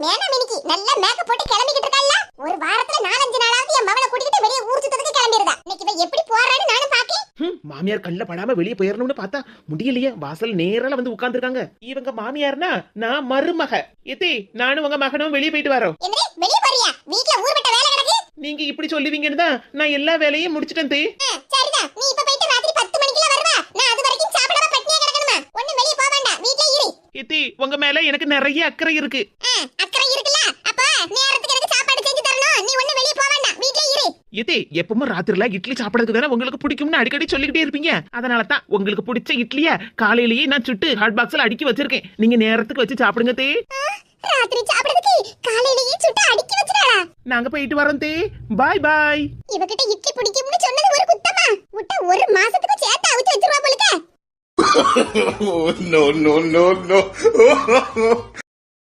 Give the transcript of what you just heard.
மேனா மினிக்கு நல்ல மேக்கப் போட்டு கிளம்பிக்கிட்டு இருக்கால. ஒரு வாரத்துல 4-5 நாளாவது என் மவளை கூட்டிட்டு வெளிய ஊர் சுத்தறதுக்கு கிளம்பிருதா. இன்னைக்கு இவ எப்படி போறான்னு நானும் பாக்கேன். மாமியார் கல்ல படாம வெளிய போயிரணும்னு பார்த்தா முடியலையே. வாசல் நேரல வந்து உட்கார்ந்திருக்காங்க. இவங்க மாமியார்னா நான் மருமக. எதே நானும் உங்க மகனும் வெளிய போயிட்டு வரோம். என்னடி வெளிய போறியா? வீட்ல ஊர்பட்ட வேலை கிடக்கு. நீங்க இப்படி சொல்லுவீங்கன்னு தான் நான் எல்லா வேலையும் முடிச்சிட்டேன் தே. சரிதான். நீ இப்ப போயிட்டு ராத்திரி 10 மணிக்குல வருவா. நான் அது வரைக்கும் சாப்பிடாம பட்னியா கிடக்கணுமா? ஒண்ணு வெளிய போக வேண்டாம். வீட்ல இரு. எதே உங்க மேல எனக்கு நிறைய அக்கறை இருக்கு. அக்கறை இருக்குல? அப்ப நேரத்துக்கு எனக்கு சாப்பாடு செஞ்சு தரணும். நீ ஒண்ணு வெளிய போக வேண்டாம். வீட்ல இரு. எதே எப்பவும் ராத்திரில இட்லி சாப்பிடறதுக்கு தானே உங்களுக்கு பிடிக்கும்னு அடிக்கடி சொல்லிக்கிட்டே இருப்பீங்க. அதனால தான் உங்களுக்கு பிடிச்ச இட்லிய காலையிலேயே நான் சுட்டு ஹாட் பாக்ஸ்ல அடுக்கி வச்சிருக்கேன். நீங்க நேரத்துக்கு வச்சு சாப்பிடுங்க தே. ராத்திரி சாப்பிடுறதுக்கு காலையிலேயே சுட்டு அடுக்கி வச்சிராளா? நாங்க போயிட்டு வரோம் தே. பாய் பாய். இவகிட்ட இட்லி பிடிக்கும்னு சொன்னது ஒரு குத்தமா? விட்டா ஒரு மாசத்துக்கு சேர்த்து அவிச்சு வச்சிருவா போலுக்க. No, no, no, no.